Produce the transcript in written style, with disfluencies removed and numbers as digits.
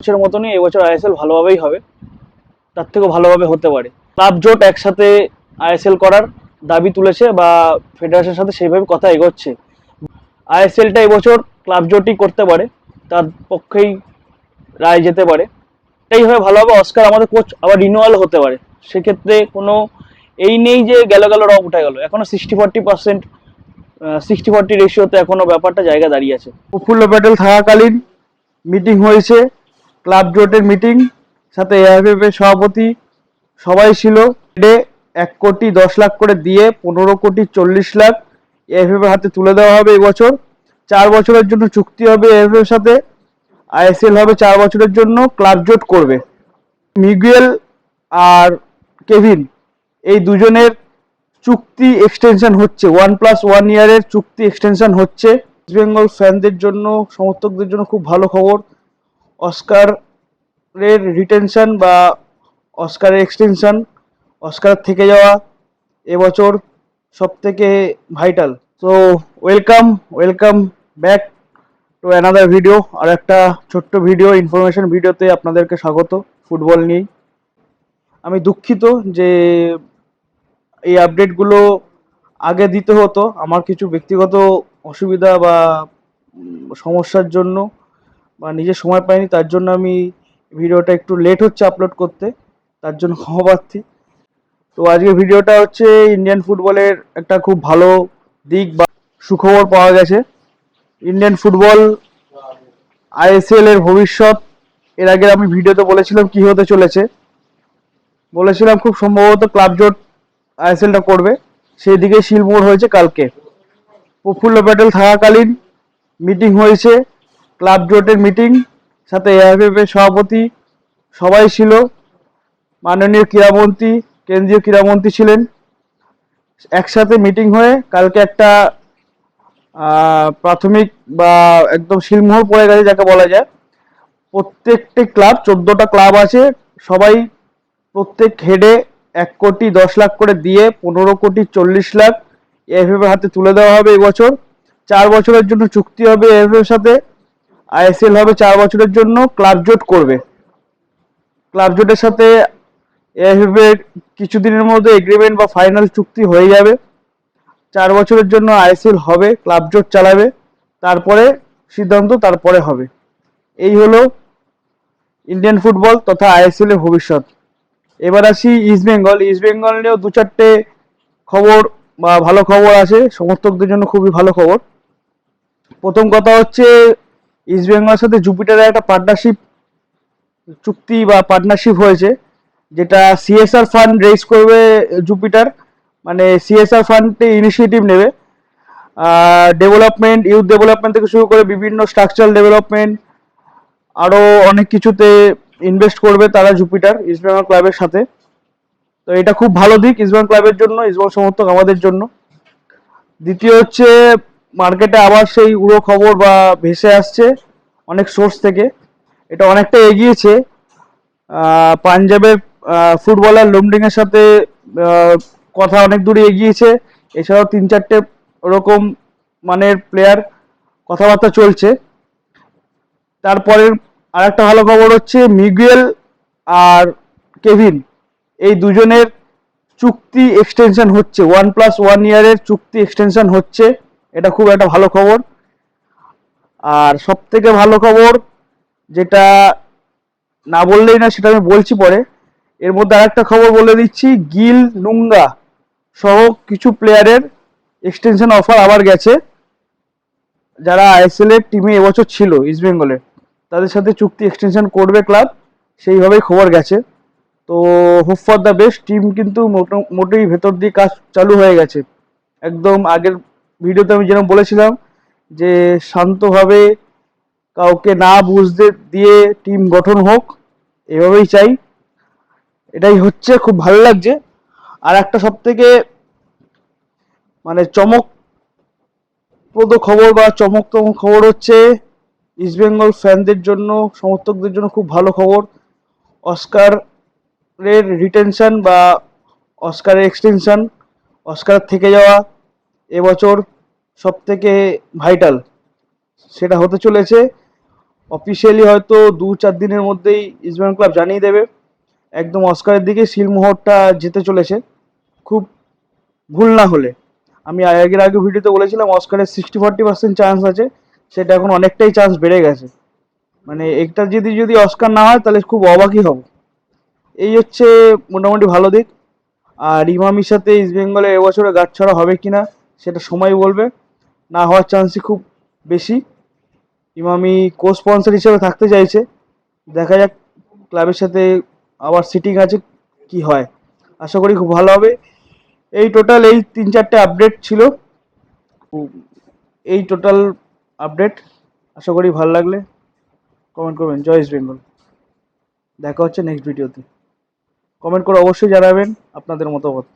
বছরের মতনই এবছর আইএসএল ভালোভাবেই হবে, তার থেকেও ভালোভাবে হতে পারে। ক্লাব জোট একসাথে আইএসএল করার দাবি তুলেছে বা ফেডারেশনের সাথে সেইভাবে কথা এগোচ্ছে। আইএসএলটা এবছর ক্লাব জোটই করতে পারে, তার পক্ষেই রায় যেতে পারে। এটাই হবে ভালো হবে। অস্কার আমাদের কোচ আবার রিনিউয়াল হতে পারে, সেক্ষেত্রে কোনো এই নেই যে গেল গেল রং উঠে গেল। এখনো 60-40%, 60-40 রেশিওতে এখনো ব্যাপারটা জায়গা দাঁড়িয়ে আছে। প্রফুল্ল প্যাটেল থাকাকালীন মিটিং হয়েছে, ক্লাব জোটের মিটিং, সাথে এআইএফএফ এর সভাপতি সবাই ছিল। 1,10,00,000 করে দিয়ে 15,40,00,000 এআইএফএফ এর হাতে তুলে দেওয়া হবে এবছর। 4 বছরের জন্য চুক্তি হবে এআইএফএফ এর সাথে। আইএসএল হবে 4 বছরের জন্য, ক্লাব জোট করবে। মিগুয়েল আর কেভিন এই দুজনের চুক্তি এক্সটেনশন হচ্ছে, 1+1 ইয়ারের চুক্তি এক্সটেনশন হচ্ছে। ইস্ট বেঙ্গল ফ্যানদের জন্য, সমর্থকদের জন্য খুব ভালো খবর। অস্কারের রিটেনশন বা অস্কারের এক্সটেনশন, অস্কার থেকে যাওয়া এবছর সব থেকে vital. So welcome back to another video. আর একটা ছোট্ট ভিডিও, ইনফরমেশন ভিডিওতে আপনাদেরকে স্বাগত ফুটবল নিয়েই। আমি দুঃখিত যে এই আপডেটগুলো আগে দিতে হতো, আমার কিছু ব্যক্তিগত অসুবিধা বা সমস্যার জন্য, বা নিজের সময় পাইনি, তার জন্য আমি ভিডিওটা একটু লেট হচ্ছে আপলোড করতে, তার জন্য ক্ষমা প্রার্থী। তো আজকে ভিডিওটা হচ্ছে ইন্ডিয়ান ফুটবলের একটা খুব ভালো দিক বা সুখবর পাওয়া গেছে। ইন্ডিয়ান ফুটবল আইএসএল এর ভবিষ্যৎ, এর আগে আমি ভিডিওতে বলেছিলাম কি হতে চলেছে। বলেছিলাম খুব সম্ভবত ক্লাব জোট আইএসএলটা করবে, সেই দিকে শিলমোড় হয়েছে কালকে। প্রফুল্ল প্যাটেল থাকাকালীন মিটিং হয়েছে, ক্লাব জোটের মিটিং, সাথে এআইএফএফ এর সভাপতি সবাই ছিল। মাননীয় ক্রীড়ামন্ত্রী, কেন্দ্রীয় ক্রীড়ামন্ত্রী ছিলেন। একসাথে মিটিং হয়ে কালকে একটা প্রাথমিক বা একদম শিলমোহর পড়ে গেছে যাকে বলা যায়। প্রত্যেকটি ক্লাব, 14টা ক্লাব আছে, সবাই প্রত্যেক হেডে 1,10,00,000 করে দিয়ে 15,40,00,000 এএফএফ এর হাতে তুলে দেওয়া হবে এবছর। 4 বছরের জন্য চুক্তি হবে এএফএফ এর সাথে। আইএসএল হবে 4 বছরের জন্য, ক্লাব জোট করবে। ক্লাব জোটের সাথে এএফএফ এর কিছুদিনের মধ্যে এগ্রিমেন্ট বা ফাইনাল চুক্তি হয়ে যাবে। 4 বছরের জন্য আইএসএল হবে, ক্লাব জোট চালাবে, তারপরে সিদ্ধান্ত তারপরে হবে। এই হলো ইন্ডিয়ান ফুটবল তথা আইএসএল এর ভবিষ্যৎ। এবার আসি ইস্ট বেঙ্গল। ইস্ট বেঙ্গল নিয়েও 2-4টে খবর বা ভালো খবর আছে, সমর্থকদের জন্য খুবই ভালো খবর। প্রথম কথা হচ্ছে ইস্ট বেঙ্গলের সাথে জুপিটারের একটা পার্টনারশিপ চুক্তি বা পার্টনারশিপ হয়েছে, যেটা সিএসআর ফান্ড রেজ করবে জুপিটার। মানে সিএসআর ফান্ডে ইনিশিয়েটিভ নেবে, ডেভেলপমেন্ট, ইউথ ডেভেলপমেন্ট থেকে শুরু করে বিভিন্ন স্ট্রাকচারাল ডেভেলপমেন্ট, আরও অনেক কিছুতে ইনভেস্ট করবে তারা জুপিটার ইস্টবেঙ্গল ক্লাবের সাথে। তো এটা খুব ভালো দিক ইস্টবেঙ্গল ক্লাবের জন্য, ইস্টবেঙ্গল সমর্থক আমাদের জন্য। দ্বিতীয় হচ্ছে, মার্কেটে আবার সেই উড়ো খবর বা ভেসে আসছে অনেক সোর্স থেকে, এটা অনেকটা এগিয়েছে। পাঞ্জাবের ফুটবলার লুমডিং এর সাথে কথা অনেক দূরে এগিয়েছে। এছাড়াও 3-4টে ওরকম মানের প্লেয়ার কথাবার্তা চলছে। তারপরে আর একটা ভালো খবর হচ্ছে মিগুয়েল আর কেভিন এই দুজনের চুক্তি এক্সটেনশন হচ্ছে, 1+1 ইয়ারের চুক্তি এক্সটেনশন হচ্ছে। এটা খুব একটা ভালো খবর। আর সব থেকে ভালো খবর যেটা না বললেই না, সেটা আমি বলছি পরে। এর মধ্যে আরেকটা খবর বলে দিচ্ছি, গিল, নুঙ্গা সহ কিছু প্লেয়ারের এক্সটেনশন অফার আবার গেছে, যারা আইএসএল এর টিমে এবছর ছিল ইস্ট বেঙ্গলের, তাদের সাথে চুক্তি এক্সটেনশন করবে ক্লাব, সেইভাবেই খবর গেছে। তো hope for the best. Team কিন্তু মোটেই ভেতর দিয়ে কাজ চালু হয়ে গেছে। একদম আগের ভিডিওতে আমি যেরকম বলেছিলাম যে শান্তভাবে কাউকে না বুঝতে দিয়ে টিম গঠন হোক, এভাবেই চাই। এটাই হচ্ছে, খুব ভালো লাগছে। আর একটা সব থেকে মানে চমকপ্রদ খবর বা চমকতম খবর হচ্ছে ইস্টবেঙ্গল ফ্যানদের জন্য, সমর্থকদের জন্য খুব ভালো খবর। অস্কারের রিটেনশন বা অস্কারের এক্সটেনশন, অস্কার থেকে যাওয়া এবছর সব থেকে ভাইটাল, সেটা হতে চলেছে অফিসিয়ালি হয়তো 2-4 দিনের মধ্যেই ইস্টবেঙ্গল ক্লাব জানিয়ে দেবে। একদম অস্কারের দিকে সিলমোহরটা যেতে চলেছে, খুব ভুল না হলে। আমি আগের ভিডিওতে বলেছিলাম অস্কারের 60-40% চান্স আছে, সেটা এখন অনেকটাই চান্স বেড়ে গেছে। মানে একটা যদি অস্কার না হয় তাহলে খুব অবাকই হব। এই হচ্ছে মোটামুটি ভালো দিক। আর ইমামির সাথে ইস্টবেঙ্গলে এবছরে গাঁটছড়া হবে কিনা সেটা সময় বলবে। না হওয়ার চান্সই খুব বেশি। ইমামি কো স্পন্সর হিসেবে থাকতে চাইছে, দেখা যাক ক্লাবের সাথে আবার সিটিং আছে কি হয়। আশা করি খুব ভালো হবে। এই টোটাল এই 3-4টে আপডেট ছিল, এই টোটাল আপডেট। আশা করি ভালো লাগলে কমেন্ট করবেন। জয় ইস্ট বেঙ্গল। দেখা হচ্ছে নেক্সট ভিডিওতে। কমেন্ট করে অবশ্যই জানাবেন আপনাদের মতামত।